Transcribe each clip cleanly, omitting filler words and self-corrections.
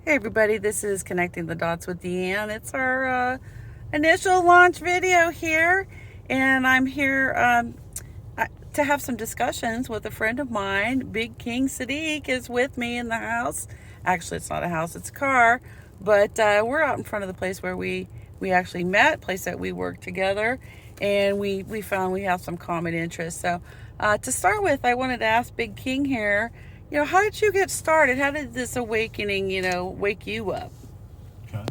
Hey everybody, this is Connecting the Dots with DeeAnn. It's our initial launch video here, and I'm here to have some discussions with a friend of mine. Big King Sadiq is with me in the house. Actually, it's not a house, it's a car, but we're out in front of the place where we actually met, place that we worked together, and we found we have some common interests. So to start with, I wanted to ask Big King here, how did you get started? How did this awakening, wake you up? Okay.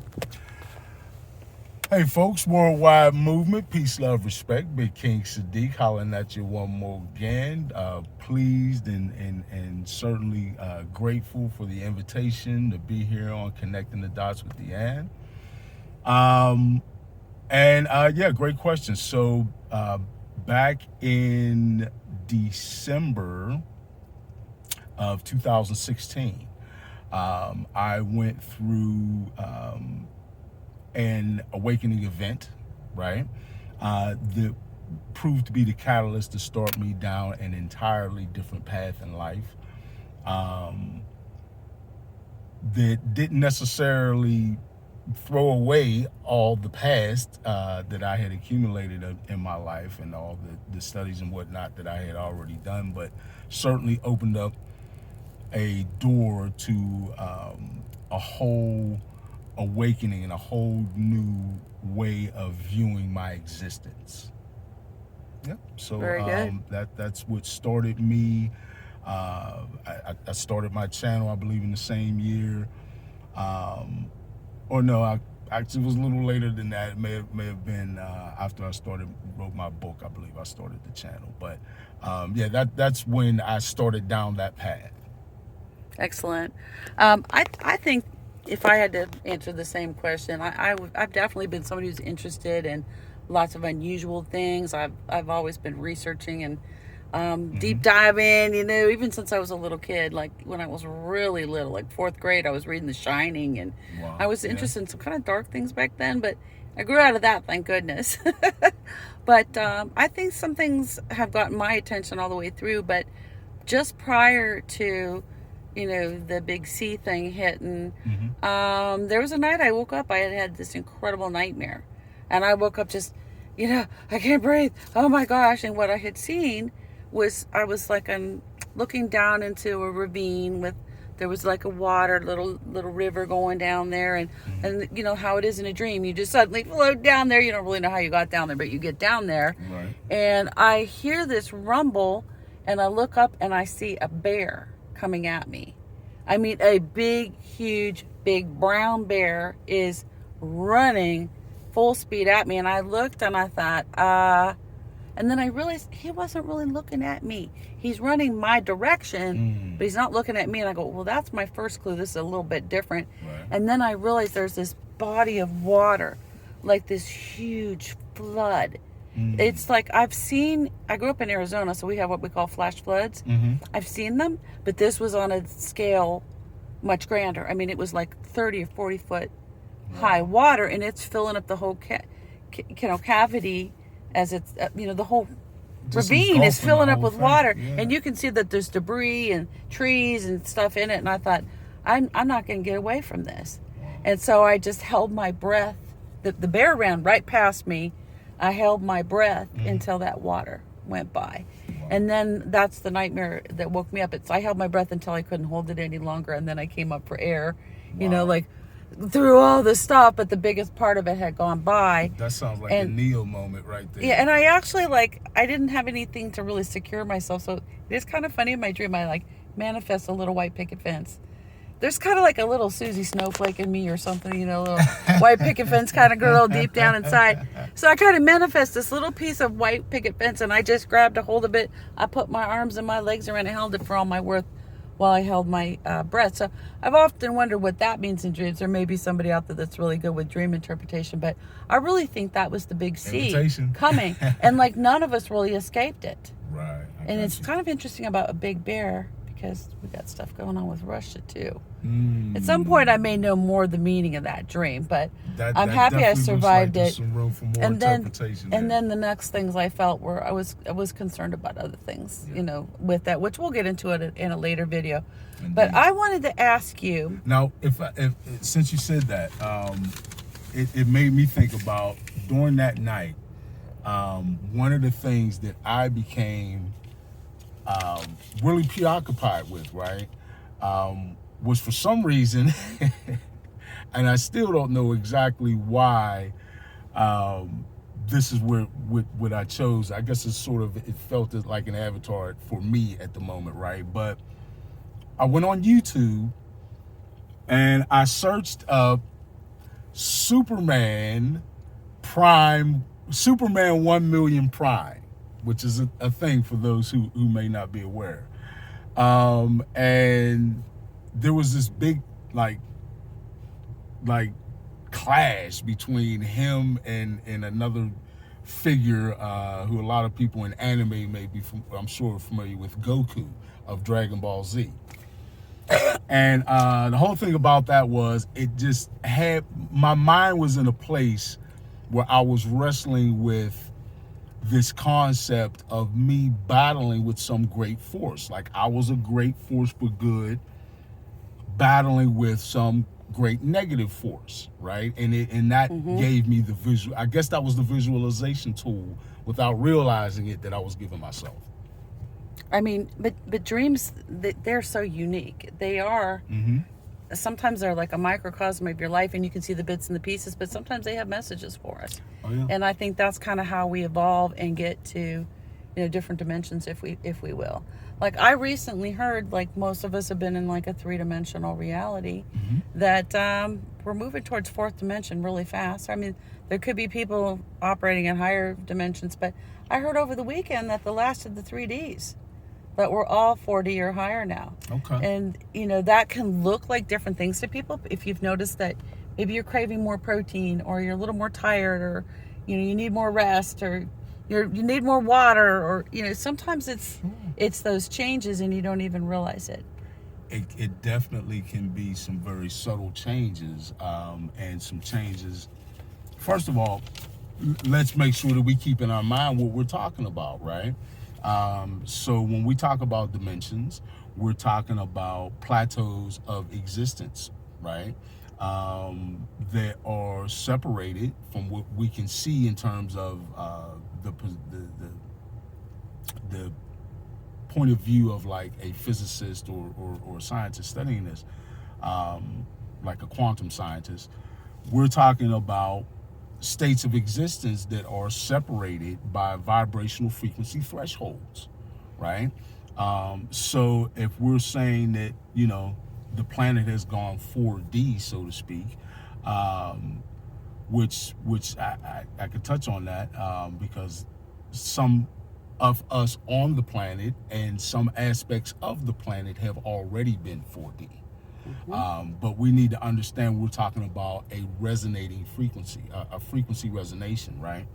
Hey, folks, worldwide movement, peace, love, respect. Big King Sadiq hollering at you one more again. Pleased and certainly grateful for the invitation to be here on Connecting the Dots with DeeAnn. Great question. So back in December of 2016, I went through an awakening event, right? That proved to be the catalyst to start me down an entirely different path in life. That didn't necessarily throw away all the past that I had accumulated in my life and all the studies and whatnot that I had already done, but certainly opened up a door to a whole awakening and a whole new way of viewing my existence. Yeah. So that's what started me. I started my channel, I believe, in the same year. I actually was a little later than that. It may have been after I wrote my book. I believe I started the channel. But that's when I started down that path. Excellent. I think if I had to answer the same question, I've definitely been somebody who's interested in lots of unusual things. I've always been researching and deep diving, even since I was a little kid. Like when I was really little, like fourth grade, I was reading The Shining, and Wow. I was interested in some kind of dark things back then, but I grew out of that, thank goodness. But I think some things have gotten my attention all the way through, but just prior to the big C thing hitting, there was a night I woke up, I had this incredible nightmare, and I woke up just, I can't breathe, oh my gosh. And what I had seen was, I was like, I'm looking down into a ravine there was like a little river going down there, and you know how it is in a dream, you just suddenly float down there, you don't really know how you got down there, but you get down there. Right. And I hear this rumble, and I look up and I see a bear coming at me. I mean, a big, huge, big brown bear is running full speed at me. And I looked and I thought, and then I realized he wasn't really looking at me. He's running my direction, but he's not looking at me. And I go, well, that's my first clue. This is a little bit different. Right. And then I realized there's this body of water, like this huge flood. It's like I grew up in Arizona, so we have what we call flash floods. I've seen them, but this was on a scale much grander. I mean, it was like 30 or 40 foot high water, and it's filling up the whole cavity as it's, the whole ravine is filling up with water. Yeah. And you can see that there's debris and trees and stuff in it. And I thought, I'm not going to get away from this. And so I just held my breath. The bear ran right past me. I held my breath until that water went by. Wow. And then that's the nightmare that woke me up. I held my breath until I couldn't hold it any longer. And then I came up for air, like through all the stuff. But the biggest part of it had gone by. That sounds like a Neo moment right there. Yeah, and I actually, I didn't have anything to really secure myself. So it's kind of funny in my dream. I manifest a little white picket fence. There's kind of like a little Susie Snowflake in me or something, a little white picket fence kind of girl deep down inside. So I kind of manifest this little piece of white picket fence, and I just grabbed a hold of it. I put my arms and my legs around and held it for all my worth while I held my breath. So I've often wondered what that means in dreams. There may be somebody out there that's really good with dream interpretation, but I really think that was the big C coming. And none of us really escaped it. Right. And it's kind of interesting about a big bear, because we got stuff going on with Russia too. Mm. At some point, I may know more of the meaning of that dream, but I'm That happy I definitely looks like survived there's it. some room for more And then, interpretation and there. then the next things I felt were I was concerned about other things, Yeah. you know, with that, which we'll get into it in a later video. Indeed. But I wanted to ask you. Now, if since you said that, it made me think about during that night. One of the things that I became really preoccupied with, right, was for some reason, and I still don't know exactly why. This is what I chose. I guess it felt like an avatar for me at the moment, right? But I went on YouTube and I searched up Superman 1 million Prime, which is a thing for those who may not be aware. And there was this big like clash between him and another figure who a lot of people in anime may be, I'm sure, familiar with, Goku of Dragon Ball Z. And the whole thing about that was it just had, my mind was in a place where I was wrestling with this concept of me battling with some great force. Like I was a great force for good, battling with some great negative force, right? And that gave me the visual. I guess that was the visualization tool, without realizing it, that I was giving myself. I mean, but dreams, they're so unique. They are. Sometimes they're like a microcosm of your life, and you can see the bits and the pieces. But sometimes they have messages for us. Oh, yeah. And I think that's kind of how we evolve and get to, you know, different dimensions, if we will. Like I recently heard, like most of us have been in like a 3-dimensional reality, that we're moving towards 4th dimension really fast. I mean, there could be people operating in higher dimensions, but I heard over the weekend that the last of the 3Ds, that we're all 4D or higher now. Okay. And, you know, that can look like different things to people. If you've noticed that maybe you're craving more protein, or you're a little more tired, or, you know, you need more rest, or you need more water, or, you know, sometimes it's those changes and you don't even realize it. It definitely can be some very subtle changes, and some changes. First of all, let's make sure that we keep in our mind what we're talking about, right? So when we talk about dimensions, we're talking about plateaus of existence, right? That are separated from what we can see in terms of the point of view of like a physicist or a scientist studying this, like a quantum scientist. We're talking about states of existence that are separated by vibrational frequency thresholds, right? So if we're saying that, you know, the planet has gone 4D, so to speak, which I could touch on that, because some of us on the planet and some aspects of the planet have already been 4D. But we need to understand we're talking about a resonating frequency, a frequency resonation, right?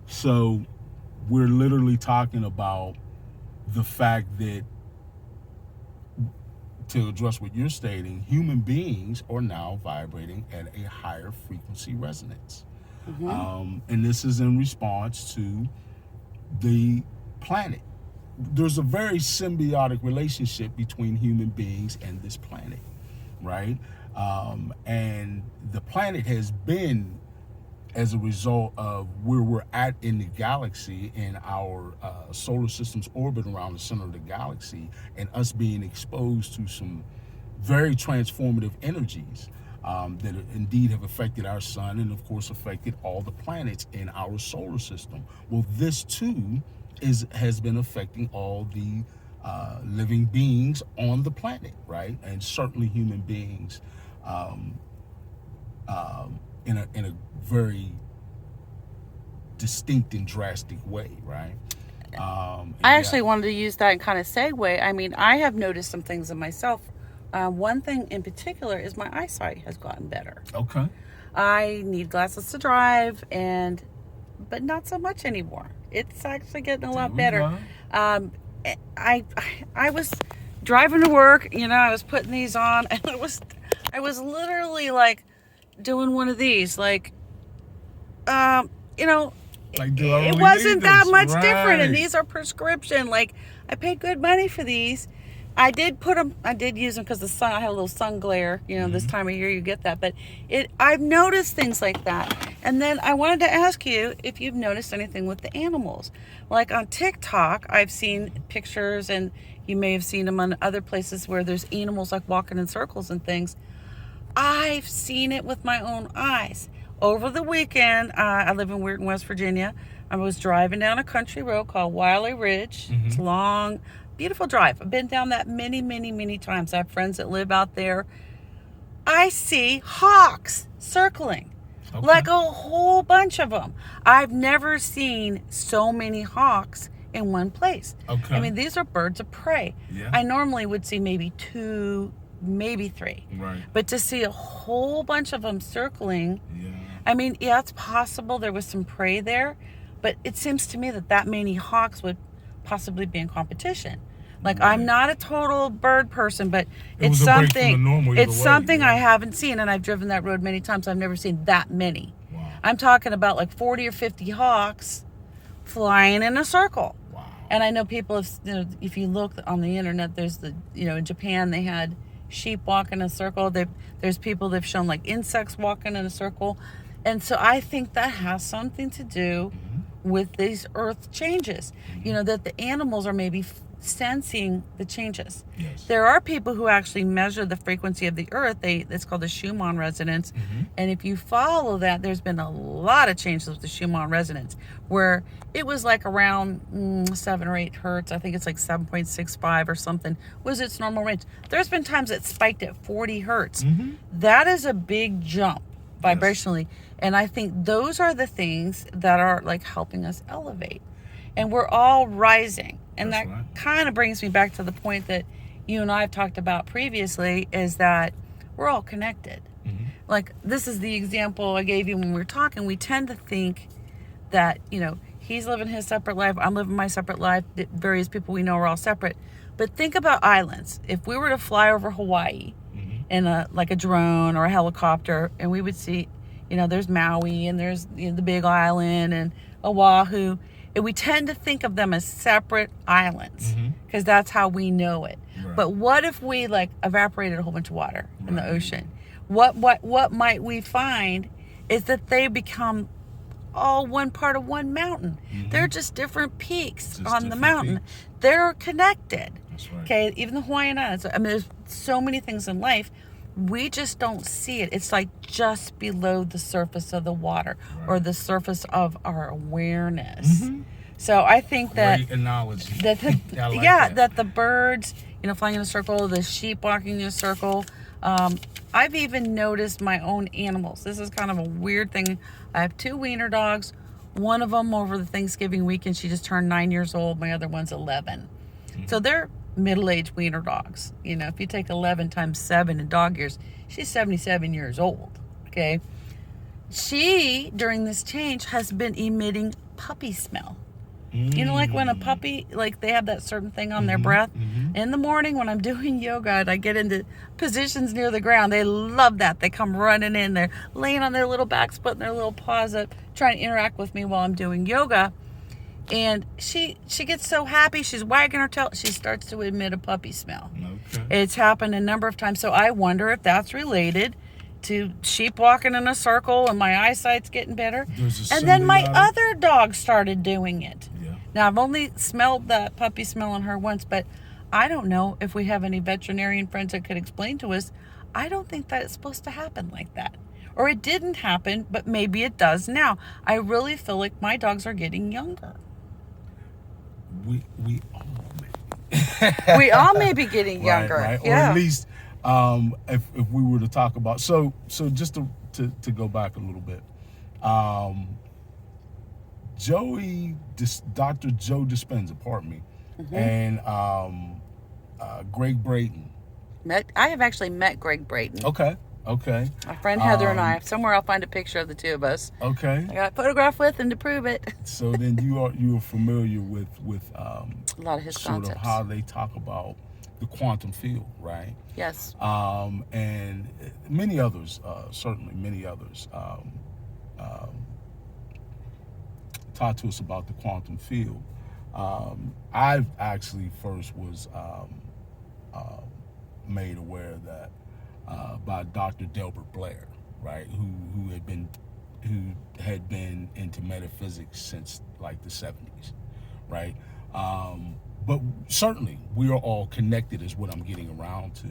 So we're literally talking about the fact that, to address what you're stating, human beings are now vibrating at a higher frequency resonance. And this is in response to the planet. There's a very symbiotic relationship between human beings and this planet, right? And the planet has been, as a result of where we're at in the galaxy, in our solar system's orbit around the center of the galaxy, and us being exposed to some very transformative energies that indeed have affected our sun, and of course affected all the planets in our solar system. Well, this too has been affecting all the living beings on the planet, right? And certainly human beings in a very distinct and drastic way, right? I actually wanted to use that and kind of segue. I mean, I have noticed some things in myself. One thing in particular is my eyesight has gotten better. Okay. I need glasses to drive, but not so much anymore. It's actually getting a lot better. I was driving to work, I was putting these on, and I was literally like doing one of these, like, you know, Like, do I it really wasn't need that this? much different, and Right. these are prescription. Like, I paid good money for these. I did use them because the sun. I had a little sun glare. This time of year you get that. But I've noticed things like that. And then I wanted to ask you if you've noticed anything with the animals. Like on TikTok, I've seen pictures, and you may have seen them on other places where there's animals like walking in circles and things. I've seen it with my own eyes. Over the weekend, I live in Weirton, West Virginia. I was driving down a country road called Wiley Ridge. It's long, beautiful drive. I've been down that many, many, many times. I have friends that live out there. I see hawks circling, like a whole bunch of them. I've never seen so many hawks in one place. Okay. I mean, these are birds of prey. Yeah. I normally would see maybe 2, maybe 3. Right. But to see a whole bunch of them circling, Yeah. I mean, yeah, it's possible there was some prey there, but it seems to me that many hawks would possibly be in competition. Like, Right. I'm not a total bird person, but It it's was a break from the something. normal either It's way, something yeah. I haven't seen, and I've driven that road many times. I've never seen that many. Wow. I'm talking about like 40 or 50 hawks flying in a circle. Wow. And I know people have, if you look on the internet, there's in Japan they had sheep walking in a circle. There's people that've shown like insects walking in a circle. And so I think that has something to do with these earth changes. That the animals are maybe sensing the changes. Yes. There are people who actually measure the frequency of the earth. It's called the Schumann resonance. And if you follow that, there's been a lot of changes with the Schumann resonance, where it was like around 7 or 8 hertz. I think it's like 7.65 or something was its normal range. There's been times it spiked at 40 hertz. That is a big jump vibrationally. And I think those are the things that are like helping us elevate. And we're all rising. And That's that right. kind of brings me back to the point that you and I have talked about previously, is that we're all connected. Like, this is the example I gave you when we were talking. We tend to think that, he's living his separate life, I'm living my separate life, various people we know are all separate. But think about islands. If we were to fly over Hawaii in a drone or a helicopter, and we would see, there's Maui, and there's the Big Island and Oahu, and we tend to think of them as separate islands because that's how we know it. Right. But what if we evaporated a whole bunch of water in the ocean? What might we find is that they become all one part of one mountain. They're just different peaks on the mountain. Peaks. They're connected. That's right. Okay, even the Hawaiian Islands. I mean, there's so many things in life. We just don't see it. It's like just below the surface of the water, or the surface of our awareness. So I think that Great analogy. that I like that. that the birds, flying in a circle, the sheep walking in a circle. I've even noticed my own animals. This is kind of a weird thing. I have 2 wiener dogs. One of them over the Thanksgiving weekend, she just turned 9 years old. My other one's 11. So they're middle-aged wiener dogs. If you take 11 times 7 in dog years, she's 77 years old. Okay. She, during this change, has been emitting puppy smell. Like when a puppy, they have that certain thing on their breath. In the morning when I'm doing yoga and I get into positions near the ground, they love that. They come running in. They're laying on their little backs, putting their little paws up, trying to interact with me while I'm doing yoga. And she gets so happy, she's wagging her tail, she starts to emit a puppy smell. Okay. It's happened a number of times. So I wonder if that's related to sheep walking in a circle and my eyesight's getting better. And then my other dog started doing it. Yeah. Now, I've only smelled that puppy smell on her once, but I don't know if we have any veterinarian friends that could explain to us. I don't think that it's supposed to happen like that. Or it didn't happen, but maybe it does now. I really feel like my dogs are getting younger. We all may. We all may be getting younger. Right. Or Yeah. at least if we were to talk about so just to go back a little bit, Dr. Joe Dispenza, pardon me, and Greg Brayton. I have actually met Greg Brayton. Okay. My friend Heather and I. Somewhere I'll find a picture of the 2 of us. Okay. I got a photograph with him to prove it. So then you are familiar with A lot of his sort concepts. of how they talk about the quantum field, right? Yes. And many others, certainly many others, taught to us about the quantum field. I actually first was made aware of that by Dr. Delbert Blair, right? Who had been into metaphysics since like the 70s, right? But certainly we are all connected, is what I'm getting around to.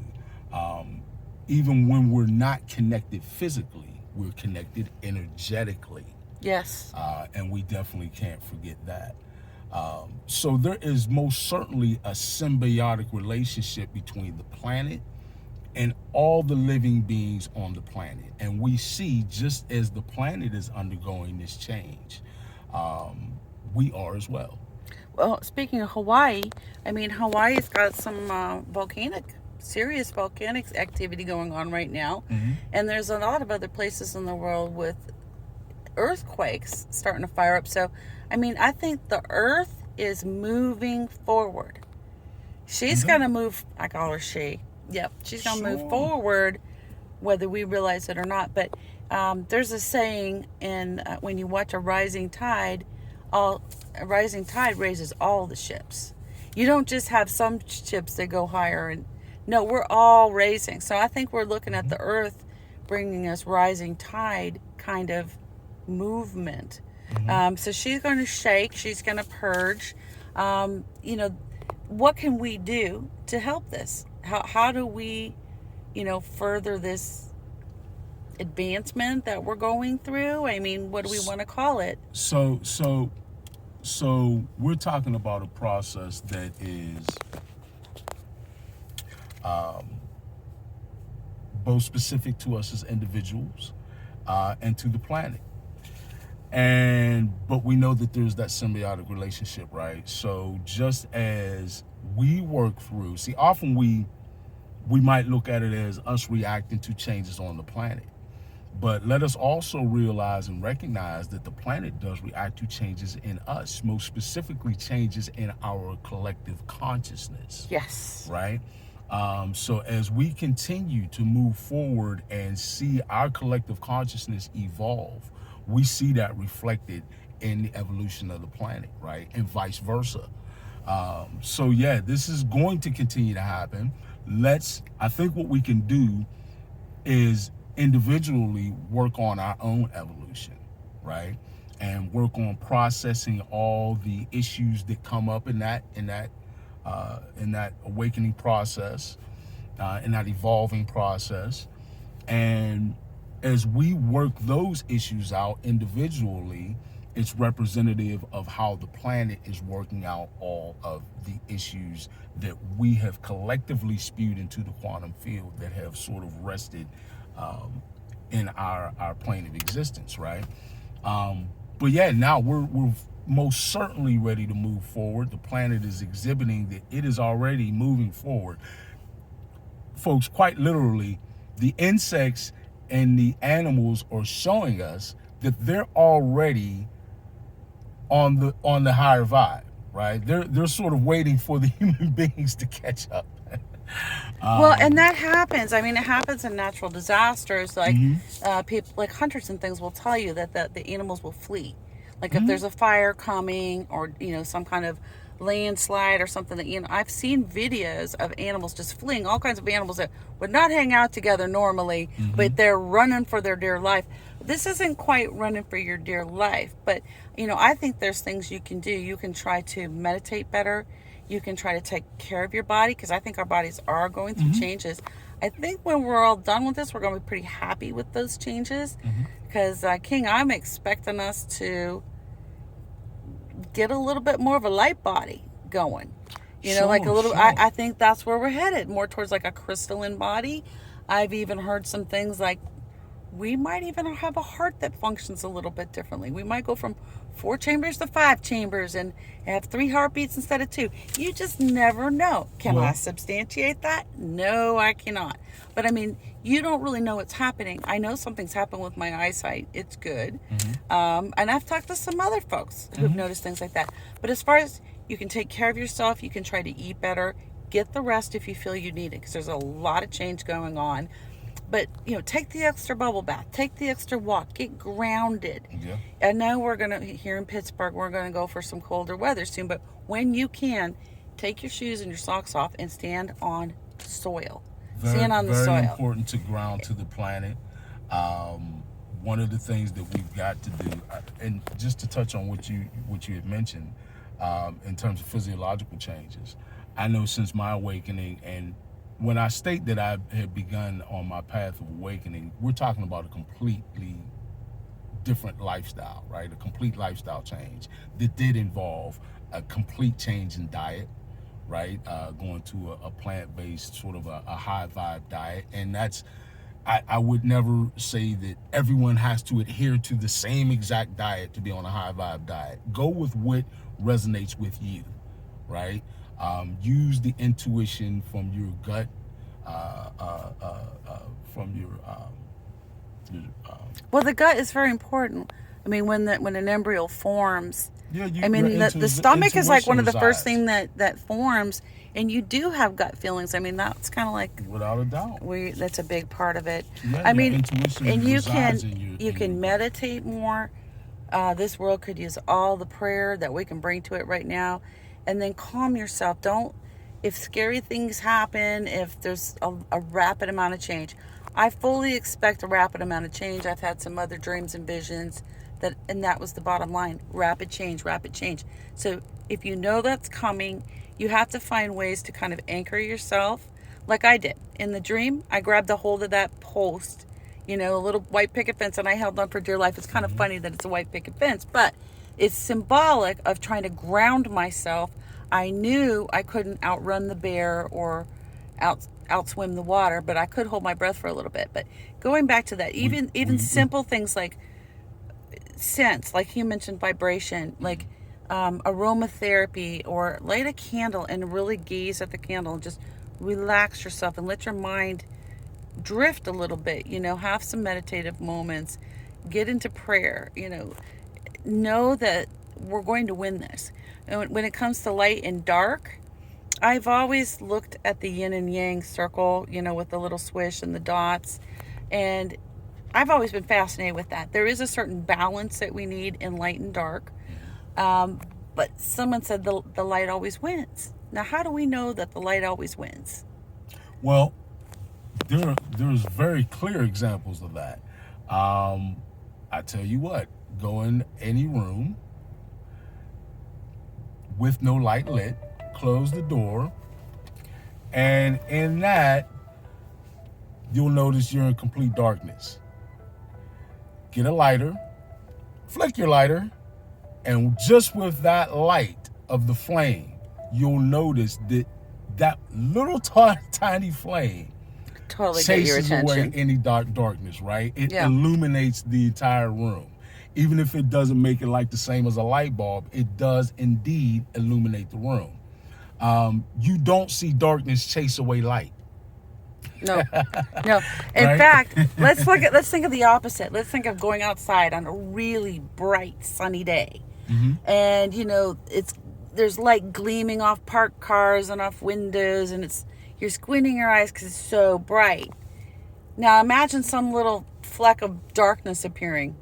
Even when we're not connected physically, we're connected energetically. Yes. And we definitely can't forget that. So there is most certainly a symbiotic relationship between the planet and all the living beings on the planet. And we see, just as the planet is undergoing this change, we are as well. Well, speaking of Hawaii, I mean, Hawaii's got some serious volcanic activity going on right now. Mm-hmm. And there's a lot of other places in the world with earthquakes starting to fire up. So, I mean, I think the earth is moving forward. She's going to move, I call her she. Yep, she's going to move forward whether we realize it or not. But there's a saying when you watch a rising tide raises all the ships. You don't just have some ships that go higher. And no, we're all raising. So I think we're looking at the earth bringing us rising tide kind of movement. So she's going to shake. She's going to purge. What can we do to help this? How do we, further this advancement that we're going through? I mean, what do we want to call it? So we're talking about a process that is both specific to us as individuals and to the planet. But we know that there's that symbiotic relationship, right? So just as we work through, often we might look at it as us reacting to changes on the planet. But let us also realize and recognize that the planet does react to changes in us, most specifically changes in our collective consciousness. Yes. Right? So as we continue to move forward and see our collective consciousness evolve, we see that reflected in the evolution of the planet, right? And vice versa. So yeah, this is going to continue to happen. I think what we can do is individually work on our own evolution, right? And work on processing all the issues that come up in that awakening process, in that evolving process. And as we work those issues out individually, it's representative of how the planet is working out all of the issues that we have collectively spewed into the quantum field that have sort of rested in our plane of existence, right? But yeah, now we're most certainly ready to move forward. The planet is exhibiting that it is already moving forward. Folks, quite literally, the insects and the animals are showing us that they're already on the higher vibe, right? They're sort of waiting for the human beings to catch up. Well, and that happens. I mean, it happens in natural disasters. Like people, like hunters and things, will tell you that the animals will flee. Like if there's a fire coming, or some kind of landslide or something, that I've seen videos of animals just fleeing. All kinds of animals that would not hang out together normally, but they're running for their dear life. This isn't quite running for your dear life, but I think there's things you can do. You can try to meditate better. You can try to take care of your body, because I think our bodies are going through changes. I think when we're all done with this, we're going to be pretty happy with those changes, because King, I'm expecting us to get a little bit more of a light body going. Like a little. Sure. I think that's where we're headed, more towards like a crystalline body. I've even heard some things like we might even have a heart that functions a little bit differently. We might go from 4 chambers to 5 chambers and have 3 heartbeats instead of 2. You just never know. Can I substantiate that? No, I cannot. But I mean, you don't really know what's happening. I know something's happened with my eyesight. It's good. And I've talked to some other folks who've noticed things like that. But as far as you can take care of yourself, you can try to eat better, get the rest if you feel you need it, because there's a lot of change going on. But, take the extra bubble bath, take the extra walk, get grounded. Yeah. I know here in Pittsburgh, we're going to go for some colder weather soon, but when you can, take your shoes and your socks off and stand on soil. Stand on the soil. Very important to ground to the planet. One of the things that we've got to do, and just to touch on what you had mentioned, in terms of physiological changes, I know since my awakening, and when I state that I had begun on my path of awakening, we're talking about a completely different lifestyle, right? A complete lifestyle change that did involve a complete change in diet, right? Going to a plant-based, sort of a high vibe diet. And that's, I would never say that everyone has to adhere to the same exact diet to be on a high vibe diet. Go with what resonates with you, right? Use the intuition from your gut, from your well, the gut is very important. I mean, when an embryo forms, yeah, the stomach is like one of the first thing that forms, and you do have gut feelings. I mean, that's kind of like, without a doubt, that's a big part of it. Yeah, I mean, intuition and you resides can meditate more. This world could use all the prayer that we can bring to it right now, and then calm yourself. If scary things happen, if there's a rapid amount of change, I fully expect a rapid amount of change. I've had some other dreams and visions and that was the bottom line. Rapid change, rapid change. So if you know that's coming, you have to find ways to kind of anchor yourself, like I did. In the dream, I grabbed a hold of that post, a little white picket fence, and I held on for dear life. It's kind of funny that it's a white picket fence, but it's symbolic of trying to ground myself. I knew I couldn't outrun the bear or outswim the water, but I could hold my breath for a little bit. But going back to that, even simple things like sense, like you mentioned, vibration, like aromatherapy, or light a candle and really gaze at the candle and just relax yourself and let your mind drift a little bit, have some meditative moments, get into prayer, know that we're going to win this. And when it comes to light and dark, I've always looked at the yin and yang circle, with the little swish and the dots, and I've always been fascinated with that. There is a certain balance that we need in light and dark, but someone said the light always wins. Now, how do we know that the light always wins? Well, there's very clear examples of that. I tell you what, go in any room with no light lit, close the door, and in that, you'll notice you're in complete darkness. Get a lighter, flick your lighter, and just with that light of the flame, you'll notice that little tiny flame totally get your chases attention. away any darkness, right? It illuminates the entire room. Even if it doesn't make it like the same as a light bulb, it does indeed illuminate the room. You don't see darkness chase away light. No. In Right? fact, let's think of the opposite. Let's think of going outside on a really bright, sunny day, and there's light gleaming off parked cars and off windows, and you're squinting your eyes because it's so bright. Now imagine some little fleck of darkness appearing.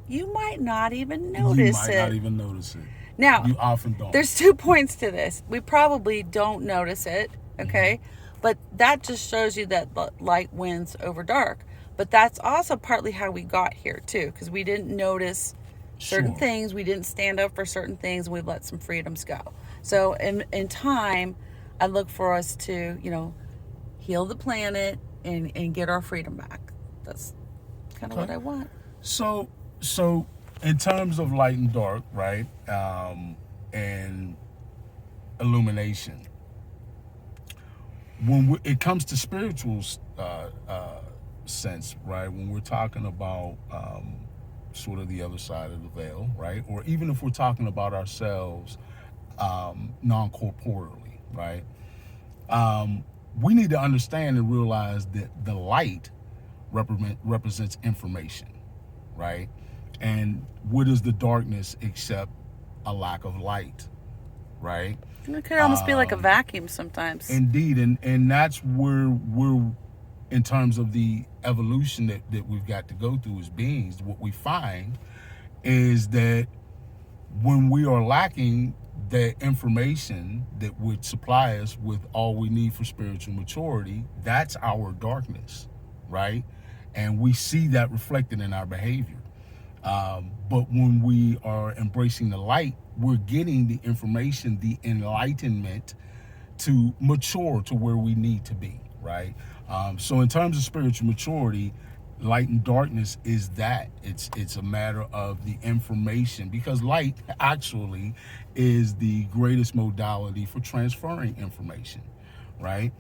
You might not even notice it. Now, you often don't. There's 2 points to this. We probably don't notice it, okay? But that just shows you that light wins over dark. But that's also partly how we got here, too, because we didn't notice certain things. We didn't stand up for certain things, and we let some freedoms go. So in time, I look for us to, heal the planet and get our freedom back. That's kind of what I want. So in terms of light and dark, right, and illumination, when it comes to spiritual sense, right, when we're talking about sort of the other side of the veil, right, or even if we're talking about ourselves non-corporeally, right, we need to understand and realize that the light represents information, right? And what is the darkness except a lack of light, right? It could almost be like a vacuum sometimes. Indeed, and that's where we're, in terms of the evolution that we've got to go through as beings, what we find is that when we are lacking the information that would supply us with all we need for spiritual maturity, that's our darkness, right? And we see that reflected in our behavior. But when we are embracing the light, we're getting the information, the enlightenment to mature to where we need to be, right? So in terms of spiritual maturity, light and darkness is that. It's a matter of the information, because light actually is the greatest modality for transferring information, right?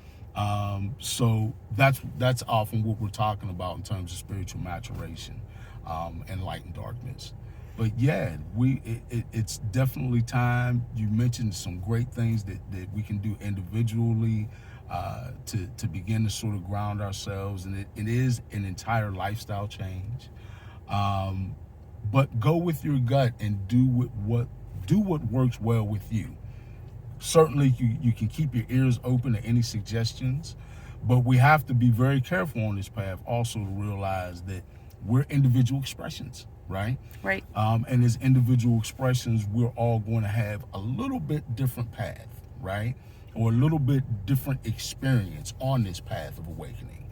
So that's often what we're talking about in terms of spiritual maturation, and light and darkness. But yeah, it's definitely time. You mentioned some great things that we can do individually to begin to sort of ground ourselves, and it is an entire lifestyle change. But go with your gut and do what works well with you. Certainly, you can keep your ears open to any suggestions, but we have to be very careful on this path also to realize that we're individual expressions, right? Right. And as individual expressions, we're all going to have a little bit different path, right? Or a little bit different experience on this path of awakening.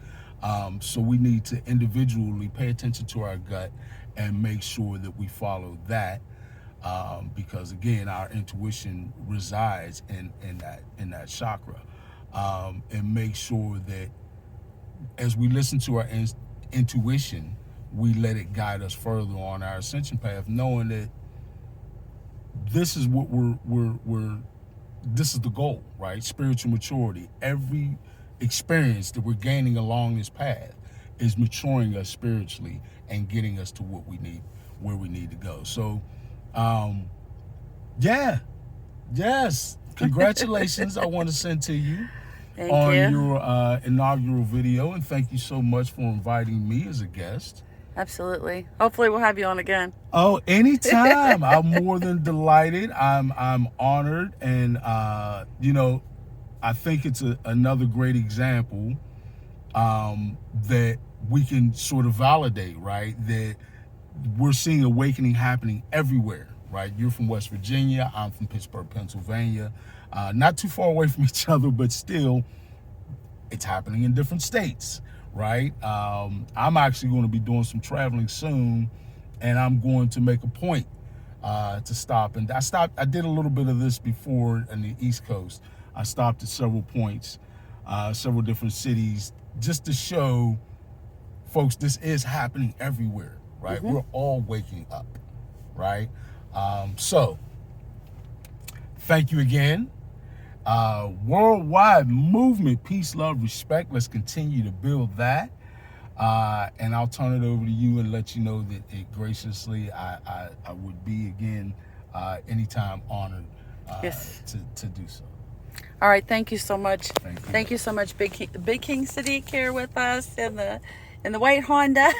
So we need to individually pay attention to our gut and make sure that we follow that, because again, our intuition resides in that chakra, and make sure that as we listen to our intuition, we let it guide us further on our ascension path, knowing that this is what this is the goal, right? Spiritual maturity. Every experience that we're gaining along this path is maturing us spiritually and getting us to what we need, where we need to go. So, yes, congratulations. I want to send to you on your inaugural video, and thank you so much for inviting me as a guest. Absolutely. Hopefully we'll have you on again. Oh, anytime. I'm more than delighted. I'm honored, and I think it's another great example that we can sort of validate, right? That we're seeing awakening happening everywhere, right? You're from West Virginia. I'm from Pittsburgh, Pennsylvania. Not too far away from each other, but still, it's happening in different states, right? I'm actually going to be doing some traveling soon, and I'm going to make a point to stop. And I did a little bit of this before in the East Coast. I stopped at several points, several different cities, just to show folks this is happening everywhere, right? Mm-hmm. We're all waking up, right? So thank you again. Worldwide movement, peace, love, respect. Let's continue to build that. And I'll turn it over to you and let you know that graciously I would be again anytime honored yes. to do so. All right, thank you so much. Thank you so much, Big King Sadiq here with us in the white Honda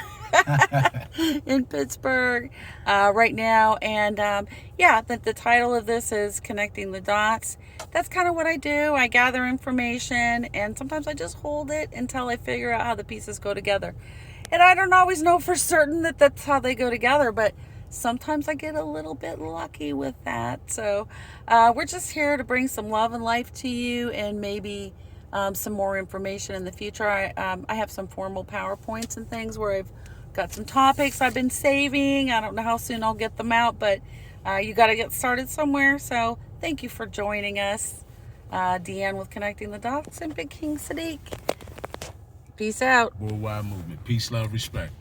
in Pittsburgh right now. And the title of this is Connecting the Dots. That's kind of what I do. I gather information, and sometimes I just hold it until I figure out how the pieces go together. And I don't always know for certain that that's how they go together, but sometimes I get a little bit lucky with that. So we're just here to bring some love and life to you, and maybe some more information in the future. I have some formal PowerPoints and things where I've got some topics I've been saving. I don't know how soon I'll get them out, but you got to get started somewhere. So thank you for joining us. DeeAnn with Connecting the Dots and Big King Sadiq. Peace out. Worldwide movement. Peace, love, respect.